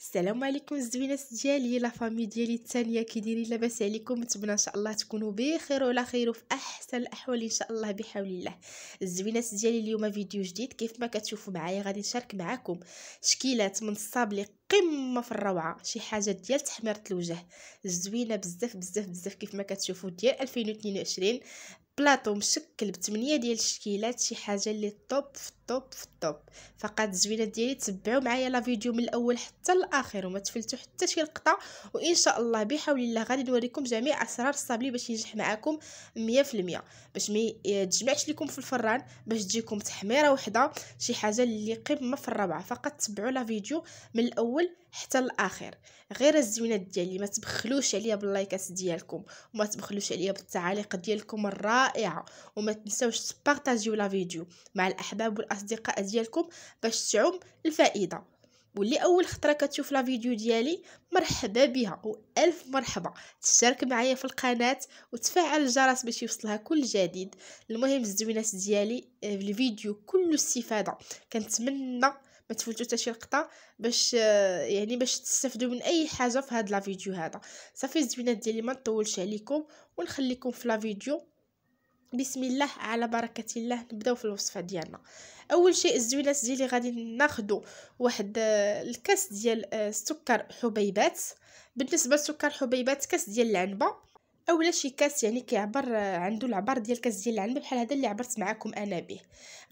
السلام عليكم الزوينات ديالي لا فامي ديالي الثانيه، كي دايرين؟ لاباس عليكم؟ نتمنى ان شاء الله تكونوا بخير وعلى خير وفي احسن الاحوال ان شاء الله بحول الله. الزوينات ديالي اليوم فيديو جديد. كيف ما كتشوفوا معايا غادي نشارك معكم تشكيلات من الصابلي قمه في الروعه، شي حاجه ديال تحميره الوجه زوينه بزاف بزاف بزاف. كيف ما كتشوفوا ديال 2022 بلاطو مشكل ب8 ديال الشكيلات، شي حاجه اللي طوب في الطوب في الطوب. فقط الزوينات ديالي تبعوا معايا لا فيديو من الاول حتى الاخر وما تفلتوا حتى شي لقطه، وان شاء الله بحول الله غادي نوريكم جميع اسرار الصابلي باش ينجح معكم 100%، باش ما يتجمعش لكم في الفران، باش تجيكم تحميره وحده، شي حاجه اللي قمه في الروعه. فقط تبعوا لا فيديو من الاول حتى الاخر. غير الزوينات ديالي ما تبخلوش عليا باللايكات ديالكم، وما تبخلوش عليا بالتعاليق ديالكم الرائعه، وما تنساوش تبارطاجيو لا فيديو مع الاحباب والاصدقاء ديالكم باش تعم الفائده. واللي اول خطره كتشوف لا فيديو ديالي مرحبا بها والف مرحبا، تشترك معايا في القناه وتفعل الجرس باش يوصلها كل جديد. المهم الزوينات ديالي الفيديو كله استفاده، كنتمنى ما تفوتوا حتى شي لقطه باش باش تستافدوا من اي حاجه في هذا لا فيديو هذا. صافي الزوينات ديالي ما نطولش عليكم ونخليكم في لا فيديو. بسم الله على بركه الله، نبداو في الوصفه ديالنا. اول شيء الزوينات ديالي غادي ناخذوا واحد الكاس ديال السكر حبيبات. بالنسبه للسكر حبيبات كاس ديال العنبه، اولا شي كاس كيعبر عنده العبار ديال كاس ديال العنبه بحال هذا اللي عبرت معكم انا به.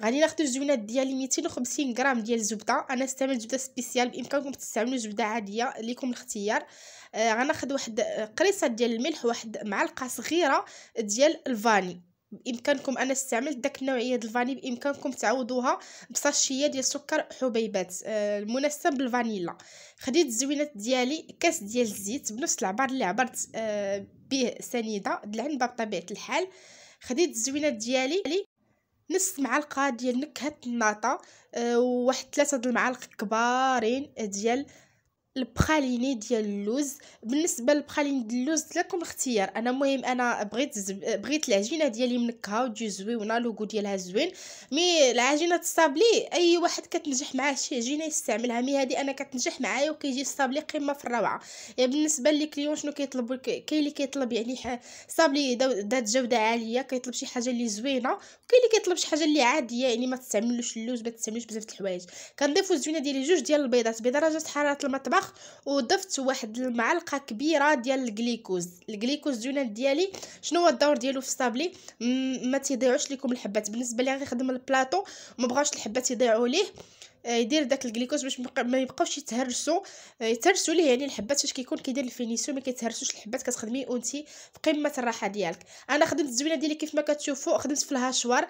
غادي ناخذ الزوينات ديالي 250 غرام ديال الزبده، انا استعملت زبده سبيسيال، بامكانكم تستعملوا زبده عاديه ليكم الاختيار. غناخذ واحد قريصه ديال الملح، واحد معلقه صغيره ديال الفاني، بامكانكم انا استعملت داك النوعيه ديال الفاني، بامكانكم تعوضوها بساشيه ديال سكر حبيبات المنسب بالفانيلا. خديت الزوينات ديالي كاس ديال الزيت بنفس العبار اللي عبرت به سنيده د العنبه بطبيعه الحال. خديت الزوينات ديالي نص معلقه ديال نكهه الناطه، وواحد 3 د المعالق كبارين ديال البخاليني ديال اللوز. بالنسبه للبخاليني ديال اللوز لكم اختيار، انا مهم انا بغيت العجينه ديالي منكهه وتجي زوينه، لوغو ديالها زوين. مي العجينه الصابلي اي واحد كتنجح معاه شي عجينه يستعملها، مي هذه انا كتنجح معايا وكيجي الصابلي قمه في الروعه. بالنسبه للكليون شنو كيطلبوا؟ كاين اللي كيطلب صابلي ذات جوده عاليه، كيطلب شي حاجه اللي زوينه، وكاين اللي كيطلب شي حاجه اللي عاديه، ما تستعملوش اللوز، ما تستعملوش بزاف د الحوايج. كنضيفوا الزوينه ديالي 2 ديال البيضات بدرجه حراره المطبخ، وضفت واحد المعلقه كبيره ديال الجليكوز الزوينات ديالي. شنو هو الدور ديالو في الصابلي؟ ما تيضيعوش لكم الحبات. بالنسبه لي غيخدم البلاطو وما بغاوش الحبات يضيعوا ليه، يدير داك الجليكوز باش ما يبقاوش يتهرسوا ليه، الحبات فاش كيكون كيدير الفينيسيون ما كيتهرسوش الحبات، كتخدمي وانتي في قمه الراحه ديالك. انا خدمت الزوينه ديالي كيف ما كتشوفوا، خدمت في الهاشوار،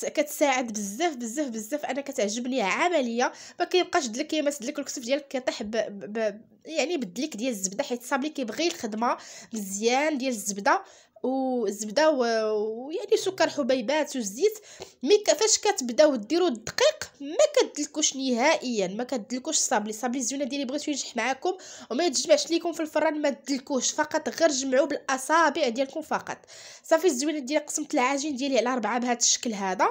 كتساعد بزاف بزاف بزاف. انا كتعجبني عمليه، ما كيبقاش دلك ما تدلك الكتف ديالك كيطيح بالدليك ديال الزبده، حيت الصابلي كيبغي الخدمه مزيان ديال الزبده سكر حبيبات والزيت. فاش كتبداو ديروا الدقيق ما كدلكوش نهائيا، ما كدلكوش الصابلي الزوينه ديالي بغيتو ينجح معكم وما يتجمعش ليكم في الفران، ما تدلكوش، فقط غير جمعوا بالاصابع ديالكم فقط. صافي الزوينه ديالي قسمت العجين ديالي على 4 بهذا الشكل هذا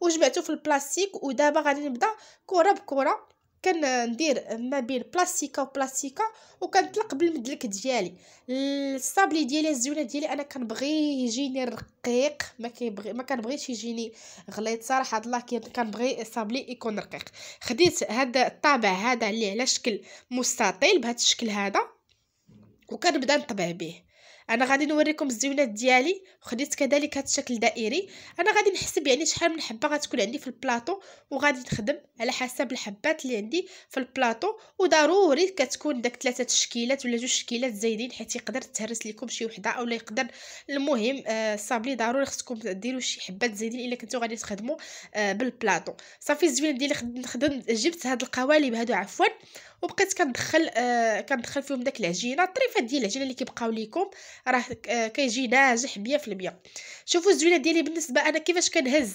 وجمعته في البلاستيك. ودابا غادي نبدا كره بكره، كندير ما بين بلاستيكه وبلاستيكه وكنطلق بالمدلك ديالي. الصابلي ديالي الزوينه ديالي انا كنبغي يجيني رقيق، ما كنبغيش يجيني غليظ صراحه الله، كنبغي الصابلي يكون رقيق. خديت هذا الطابع هذا اللي على شكل مستطيل بهذا الشكل هذا وكنبدا نطبع به. انا غادي نوريكم الزوينات ديالي. خديت كذلك هذا الشكل دائري. انا غادي نحسب شحال من حبه غتكون عندي في البلاطو، وغادي نخدم على حسب الحبات اللي عندي في البلاطو. وضروري كتكون داك 3 تشكيلات ولا 2 تشكيلات زايدين، حيت يقدر تهرس لكم شي وحده اولا يقدر. المهم الصابلي ضروري خصكم ديروا شي حبات زايدين الا كنتو غادي تخدموا بالبلاطو. صافي الزوينات ديالي جبت هاد القوالب هادو عفوا، وبقيت كندخل فيهم داك العجينه، الطريفات ديال العجينه اللي كيبقاو ليكم راه كيجي ناجح 100%. شوفوا الزوينه ديالي بالنسبه انا كيفاش كنهز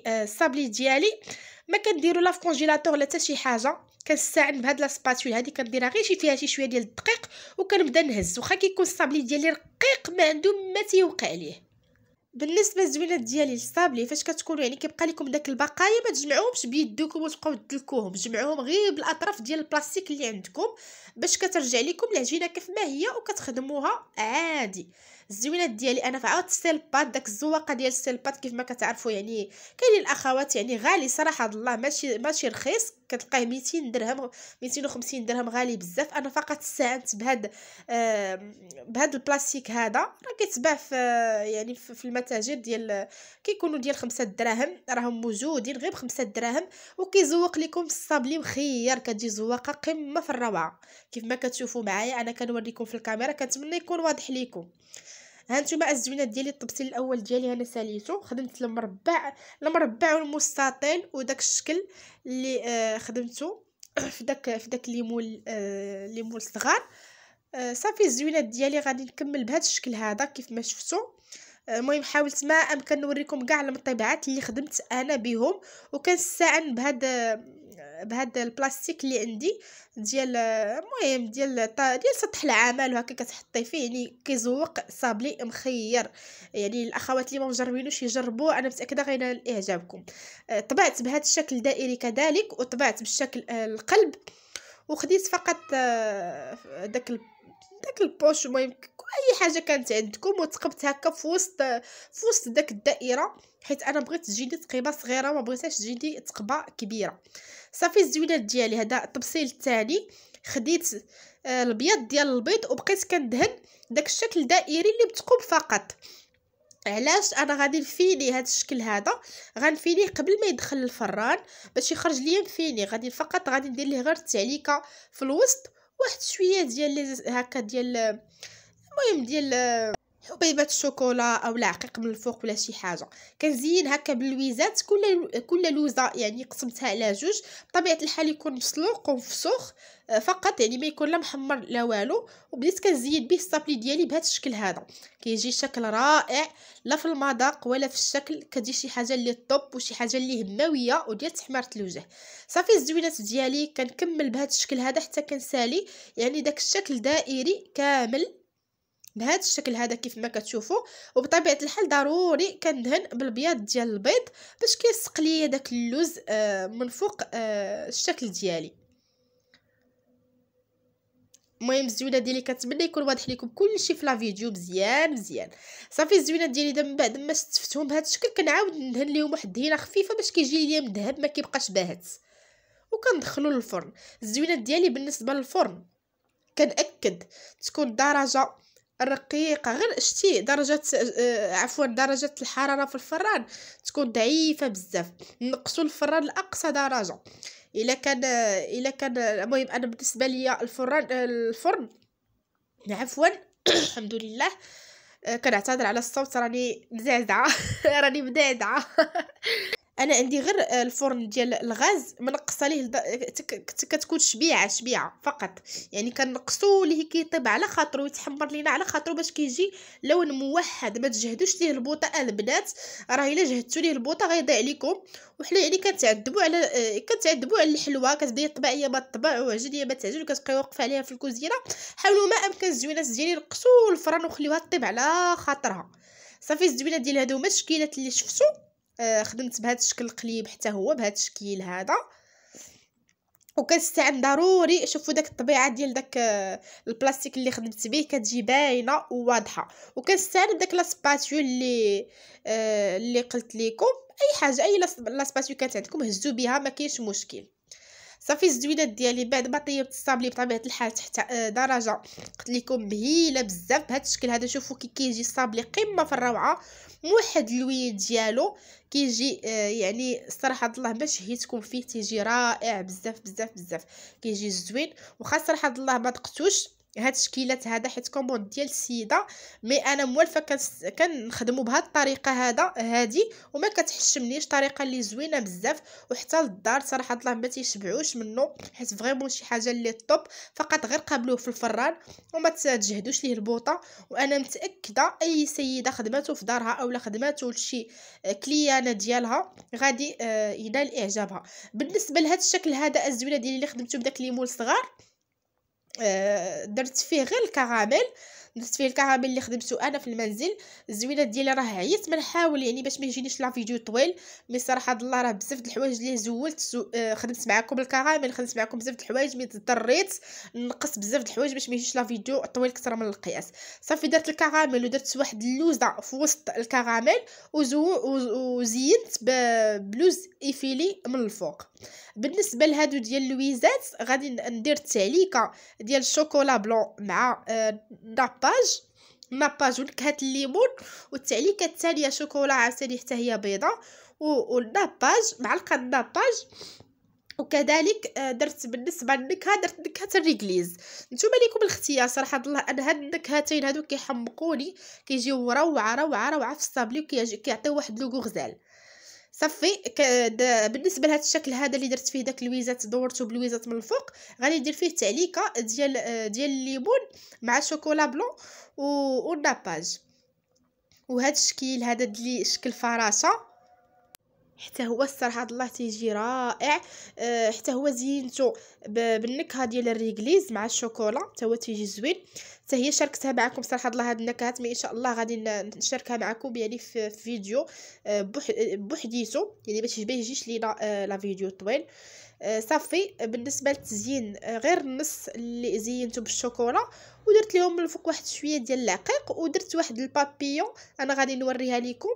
الصابلي ديالي، ما كنديروا لا في كونجيلاتور لا حتى شي حاجه، كنستعن بهاد لا سباتول هذه، كنديرها غير فيها شويه ديال الدقيق وكنبدا نهز. واخا كيكون الصابلي ديالي رقيق ما عنده ما تيوقع ليه. بالنسبه للزوينات ديالي الصابلي فاش كتكونوا يعني كيبقى لكم داك البقايا ما تجمعوهمش بيديكم وتبقاو تدلكوهم، جمعوهم غير بالاطراف ديال البلاستيك اللي عندكم باش كترجع لكم العجينه كيف ما هي وكتخدموها عادي. الزوينات ديالي انا فعاود السيلبات، داك الزواقه ديال السيلبات كيف ما كتعرفوا يعني كاينين الاخوات يعني غالي صراحه الله، ماشي رخيص، كتلقاه 200 درهم 250 درهم، غالي بزاف. انا فقط استعنت بهاد البلاستيك هذا، راه كيتباع في يعني في المتاجر ديال كيكونوا ديال 5 دراهم، راهم موجودين غير ب5 دراهم، وكيزوق لكم الصابلي مخير، كتجي زواقه قمه في الروعه كيف ما كتشوفوا معايا. انا كنوريكم في الكاميرا، كنتمنى يكون واضح لكم. هانتوما الزوينات ديالي، الطبسيل الاول ديالي انا ساليته، خدمت المربع والمستطيل وداك الشكل اللي خدمته في داك الليمون الصغار. صافي الزوينات ديالي غادي نكمل بهذا الشكل هذا كيف ما شفتوا. المهم حاولت ما امكن نوريكم كاع المطبعات اللي خدمت انا بهم، وكنستعن بهذا البلاستيك اللي عندي ديال المهم ديال سطح العمل، وهكا كتحطي فيه يعني كيزوق صابلي مخير. يعني الاخوات اللي ما مجربينوش يجربوه، انا متاكده غينال اعجابكم. طبعت بهذا الشكل الدائري كذلك، وطبعت بالشكل القلب، وخديت فقط داك البوش، المهم اي حاجه كانت عندكم، وتقبت هكا في وسط داك الدائره، حيت انا بغيت تجيني تقيبه صغيره، ما بغيتهاش تجيني تقبه كبيره. صافي الزوينات ديالي هذا التبصيل الثاني، خديت البيض ديال البيض وبقيت كندهن داك الشكل دائري اللي بتقوب فقط. علاش انا غادي نفيني هذا الشكل هذا، غنفينيه قبل ما يدخل الفران باش يخرج ليا مفيني، غادي ندير ليه غير التعليكه في الوسط، واحد شويه ديال هكا ديال المهم ديال حبيبات الشوكولا او العقيق من الفوق ولا شي حاجه. كنزين هكا باللويزات، كل لوزه يعني قسمتها على جوج، بطبيعه الحال يكون مسلوق ومفسوخ فقط، يعني ما يكون لا محمر لا والو. وبديت كنزين به الصابلي ديالي بهذا الشكل هذا، كيجي شكل رائع، لا في المذاق ولا في الشكل، كتجي شي حاجه اللي طوب وشي حاجه اللي هماويه وديال تحميره الوجه. صافي الزوينات ديالي كنكمل بهذا الشكل هذا حتى كنسالي يعني داك الشكل دائري كامل بهذا الشكل هذا كيف ما كتشوفوا. وبطبيعه الحال ضروري كندهن بالبياض ديال البيض باش كيسق ليا داك اللوز من فوق الشكل ديالي. المهم الزوينات ديالي كنتمنى يكون واضح لكم كلشي في لا فيديو مزيان. صافي الزوينات ديالي دابا من بعد ما استفتهم بهذا الشكل، كنعاود ندهن ليهم واحد الدهينه خفيفه باش كيجي ليا مذهب، ما كيبقاش باهت، وكندخلو للفرن. الزوينات ديالي بالنسبه للفرن كنأكد تكون درجه رقيقه، غير شتي درجه درجه الحراره في الفران تكون ضعيفه بزاف، نقصوا الفران لاقصى درجه. الا كان المهم انا بالنسبه ليا الفرن عفوا الحمد لله. كنعتذر على الصوت، راني مزعزعه راني مدعدعه انا عندي غير الفرن ديال الغاز منقصه ليه كتكون شبيعه فقط، يعني كنقصوا ليه كيطيب على خاطرو، يتحمر لينا على خاطرو باش كيجي لون موحد. ما تجهدوش ليه البوطه البنات، راه الا جهدتوا ليه البوطه غيضيع لكم. وحنا يعني كنتعذبوا على الحلوه، كتبدا يطبع يا ما طبع وعجن يا ما تعجن، وكتبقاي واقفه عليها في الكوزينه. حاولوا ما امكن الزوينات ديالي نقصوا الفرن وخليوها طيب على خاطرها. صافي الزوينات ديال هادو هما التشكيلات اللي شفتوا، خدمت بهذا الشكل القليب حتى هو بهذا الشكل هذا. وكنستعن ضروري، شوفوا داك الطبيعه ديال داك البلاستيك اللي خدمت به كتجي باينه وواضحه. وكنستعن بداك لاسباتيول اللي قلت لكم، اي حاجه اي لاسباتيول كانت عندكم هزوا بها ما كاينش مشكل. صافي الزوينات ديالي بعد ما طيبت الصابلي بطبيعه الحال تحت درجه قلت لكم مهيله بزاف بهذا الشكل هذا. شوفوا كيجي الصابلي قمه في الروعه، موحد اللوين ديالو كيجي يعني صراحه الله ما شهيتكم فيه، تيجي رائع بزاف كيجي زوين. وخا صراحه الله ما دقتوش هاد الشكيلات هذا حيت كوموند ديال السيده، مي انا موالفه كنخدموا بهاد الطريقه هادي وما كتحشمنيش، طريقه اللي زوينه بزاف. وحتى للدار صراحه الله ما تيشبعوش منه، حيت فريمون شي حاجه اللي طوب. فقط غير قابلوه في الفران وما تجهدوش ليه البوطه. وانا متاكده اي سيده خدمته في دارها اولا خدمته لشي كليانه ديالها غادي ينال اعجابها. بالنسبه لهذا الشكل هذا الزوينه ديالي اللي خدمته بداك ليمون صغار، درت فيه غير الكراميل، درت فيه الكراميل اللي خدمته انا في المنزل. الزوينات ديالي راه عييت ما نحاول يعني باش ما يجينيش لا فيديو طويل، مي صراحه الله راه بزاف د الحوايج اللي زولت خدمت معكم الكراميل، خدمت معكم بزاف د الحوايج، مي اضطريت نقص بزاف د الحوايج باش ما يجيش لا فيديو طويل اكثر من القياس. صافي درت الكراميل ودرت واحد اللوزه في وسط الكراميل وزينت بلوز ايفيلي من الفوق. بالنسبه لهادو ديال اللويزات غادي ندير التعليكه ديال الشوكولا بلون مع ناباج ونكهه الليمون، والتعليكه الثانيه شوكولا عسلي حتى هي بيضه والناباج معلقه الناباج. وكذلك درت بالنسبه للنكهه درت نكهه الريغليز. نتوما ليكم الاختيار صراحه الله، انا هاد النكهتين هادو كيحمقوني، كيجيو روعه في الصابلي وكيعطيو واحد لوغو غزال. صافي بالنسبه لهذا الشكل هذا اللي درت فيه داك اللويزات دورته بلويزات من الفوق، غادي ندير فيه تعليكه ديال الليمون مع شوكولا بلون والناباج. وهذا الشكل هذا اللي شكل فراشه حتى هو الصراحه الله تيجي رائع. حتى هو زينته بالنكهه ديال الريغليز مع الشوكولا، حتى هو تيجي زوين. حتى هي شاركتها معكم صراحه الله هاد النكهات، مي ان شاء الله غادي نشاركها معكم يعني في فيديو بوحديتو، يعني باش ما يجيش لينا لا فيديو طويل. صافي بالنسبه للتزيين غير النص اللي زينته بالشوكولا، ودرت لهم من الفوق واحد شويه ديال العقيق، ودرت واحد البابيون انا غادي نوريها لكم.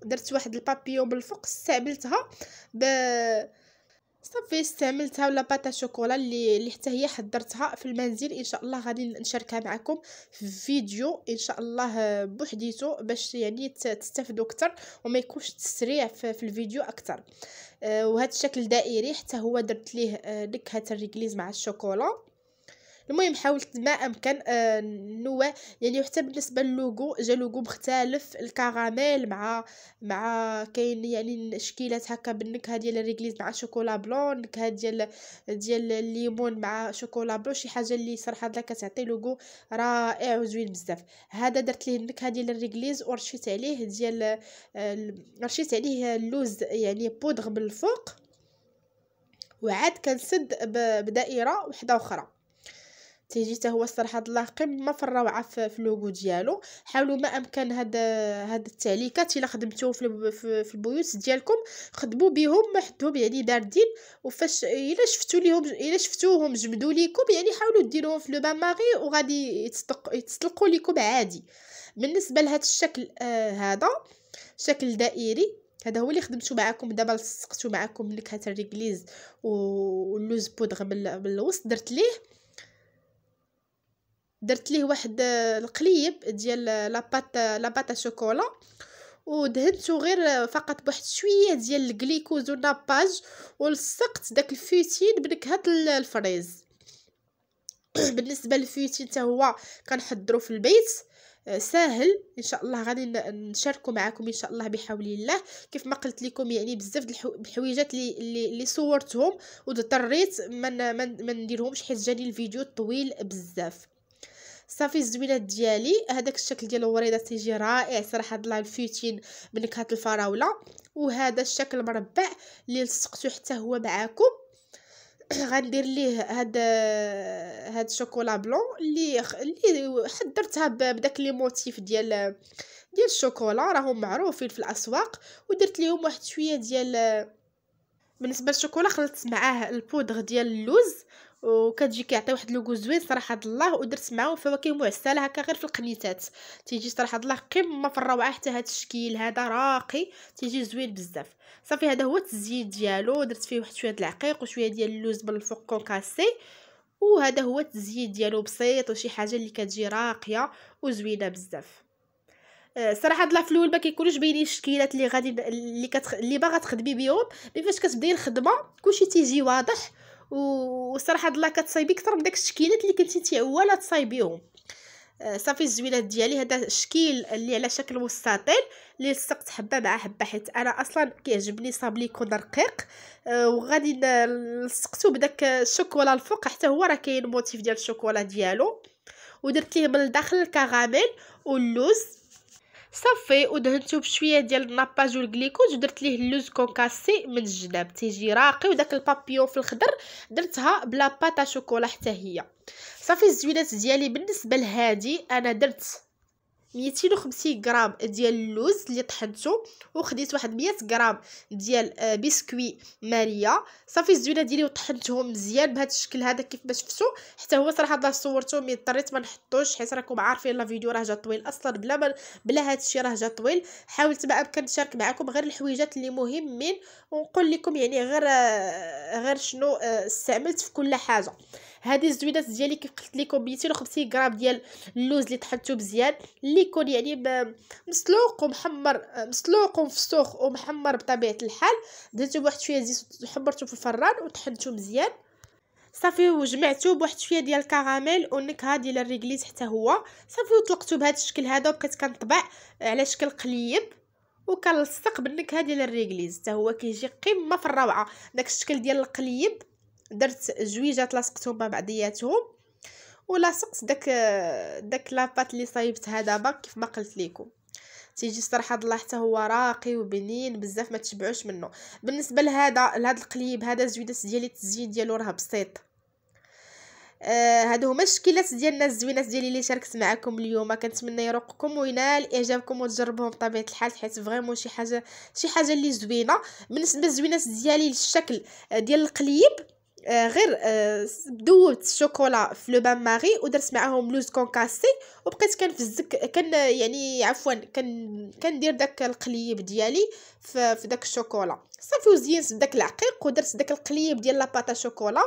درت واحد البابيون بالفوق استعملتها صافي استعملتها ولا باتا شوكولا اللي حتى هي حضرتها في المنزل. ان شاء الله غادي نشاركها معكم في فيديو ان شاء الله بوحديتو باش يعني تستافدوا اكثر وما يكونش تسريع في الفيديو اكثر. وهذا الشكل دائري حتى هو درت ليه نكهه الريغليز مع الشوكولا. المهم حاولت ما امكن نوع يعني، حتى بالنسبه للوغو جا لوغو مختلف، الكراميل مع كاين يعني تشكيلات هكا بالنكهه ديال الريغليز مع شوكولا بلون، النكهه ديال الليمون مع شوكولا بلون، شي حاجه اللي صراحه كتعطي لوغو رائع وزوين بزاف. هذا درت ليه النكهه ديال الريغليز ورشيت عليه رشيت عليه اللوز يعني بودغ من الفوق، وعاد كنسد بدائره وحده اخرى تيجي حتى هو الصراحه الله قمه في الروعه في اللوغو ديالو. حاولوا ما امكن هاد التعليقات الا خدمتوه في البيوت ديالكم خدموا بهم حطوهم يعني باردين، وفاش الا شفتوهم جبدوا ليكم يعني حاولوا ديروهم في لو بان ماغي وغادي يتطلقوا ليكم عادي. بالنسبه لهذا الشكل هذا شكل دائري، هذا هو اللي خدمته معكم دابا، لصقته معكم نكهه الريغليز واللوز بودغ من الوسط. درت ليه واحد القليب ديال لاباتا شوكولا، ودهنته غير فقط بواحد شويه ديال الجليكوز والناباج، ولصقت داك الفوتين بنكهه الفريز. بالنسبه للفوتين حتى هو كنحضروا في البيت ساهل ان شاء الله، غادي نشاركو معكم ان شاء الله بحول الله. كيف ما قلت لكم يعني بزاف الحويجات اللي صورتهم واضطريت ما نديرهمش حيت جاني الفيديو طويل بزاف. صافي الزوينات ديالي هذاك الشكل ديال الوريده تيجي رائع صراحه الله، الفوتين بنكهه الفراوله، وهذا الشكل مربع اللي لصقته حتى هو معاكم. غندير ليه هاد الشوكولا بلون اللي حضرتها بداك لي موتيف ديال الشوكولا راهم معروفين في الاسواق، ودرت ليهم واحد شويه ديال بالنسبه للشوكولا خلطت معاه البودغ ديال اللوز وكتجي كيعطي واحد لوغو زوين صراحه الله. ودرت معاهم فواكه معسله هكا غير في القنيتات تيجي صراحه الله قمه في الروعه. حتى هذا الشكل هذا راقي تيجي زوين بزاف. صافي هذا هو التزيين ديالو، درت فيه واحد شويه د العقيق وشويه ديال اللوز من الفوق كونكاسي، وهذا هو التزيين ديالو بسيط وشي حاجه اللي كتجي راقيه وزوينه بزاف. صراحه الله في الاول ما كيكونوش باينين الشكيلات اللي غادي اللي باغا تخدمي بهم، مي فاش كتبداي الخدمه كلشي تيجي واضح، وصراحه الله كتصايبي اكثر من داك الشكيلات اللي كنتي تعواله تصايبيهم. صافي الزوينات ديالي هذا الشكل اللي على شكل مستطيل اللي لصقت حبه مع حبه، حيت انا اصلا كيعجبني صابلي يكون رقيق، وغادي لصقته بداك الشوكولا الفوق حتى هو راه كاين موتيف ديال الشوكولا ديالو، ودرت ليه من الداخل الكراميل واللوز. صافي ودهنته بشويه ديال الناباج والغليكوز ودرت ليه اللوز كونكاسي من الجناب تيجي راقي، وداك البابيون في الخضر درتها بلا باطا شوكولا حتى هي. صافي الزوينات ديالي بالنسبه لهادي انا درت 250 غرام ديال اللوز اللي طحنته، وخديت واحد 100 غرام ديال بسكوي ماريا. صافي الزوينه ديالي وطحنتهم مزيان بهذا الشكل هذا كيف ما شفتوا. حتى هو صراحه الله صورته مي اضطريت ما نحطوش حيت راكم عارفين لا فيديو راه جا طويل اصلا، بلا هذا الشيء راه جا طويل. حاولت ما امكن نشارك معكم غير الحويجات اللي مهمين ونقول لكم يعني غير شنو استعملت في كل حاجه. هذه الزوينات ديالي كيف قلت لكم 250 غرام ديال اللوز اللي طحنته مزيان، اللي يكون يعني مسلوق ومحمر، مسلوق ومفسوخ ومحمر بطبيعه الحال. درتو بواحد شويه زيت وحمرته في الفران وطحنته مزيان. صافي وجمعته بواحد شويه ديال الكراميل والنكهه ديال الريغليز حتى هو. صافي وطلقته بهذا الشكل هذا وبقيت كنطبع على شكل قليب وكنلصق بالنكهه ديال الريغليز حتى هو كيجي قمه في الروعه. داك الشكل ديال القليب درت جويجات لصقتهم مع بعضياتهم ولصقت داك لاباط اللي صايبتها دابا كيف ما قلت لكم. تيجي صراحه الله حتى هو راقي وبنين بزاف ما تشبعوش منه. بالنسبه لهذا القليب هذا الزوينات ديالي التزيين ديالو راه بسيط. هادو هما الشكلات ديالنا الزوينات ديالي اللي شاركت معكم اليوم. كنتمنى يروقكم وينال اعجابكم وتجربوهم بطبيعه الحال حيت فريمون شي حاجه اللي زوينه. بالنسبه للزوينات ديالي للشكل ديال القليب غير دوبت الشوكولا في لو بان ماري ودرت معاهم لوز كونكاسي وبقيت كنفزك يعني عفوا كندير داك القليب ديالي في داك الشوكولا. صافي وزينت بداك العقيق ودرت داك القليب ديال لاباطا شوكولا.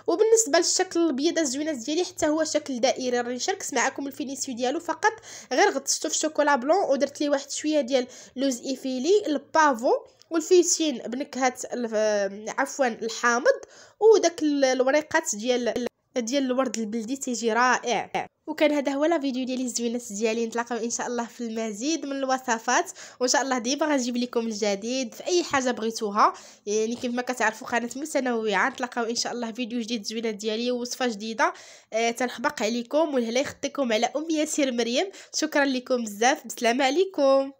وبالنسبه للشكل الابيض الزوينات ديالي حتى هو شكل دائري راني شاركت معكم الفينيسيو ديالو فقط غير غطشته في شوكولا بلون ودرت ليه واحد شويه ديال لوز ايفيلي البافو والفيتين بنكهه عفوا الحامض وداك الوريقات ديال الورد البلدي تيجي رائع. وكان هذا هو لا فيديو ديالي الزوينات ديالي. نتلاقاو ان شاء الله في المزيد من الوصفات وان شاء الله ديما غنجيب لكم الجديد في اي حاجه بغيتوها. يعني كيف ما كتعرفوا قناه متنوعه. نتلاقاو ان شاء الله فيديو جديد الزوينات ديالي ووصفه جديده. تنحبق عليكم والهلا يخطيكم على ام ياسر مريم. شكرا لكم بزاف. بسلامه عليكم.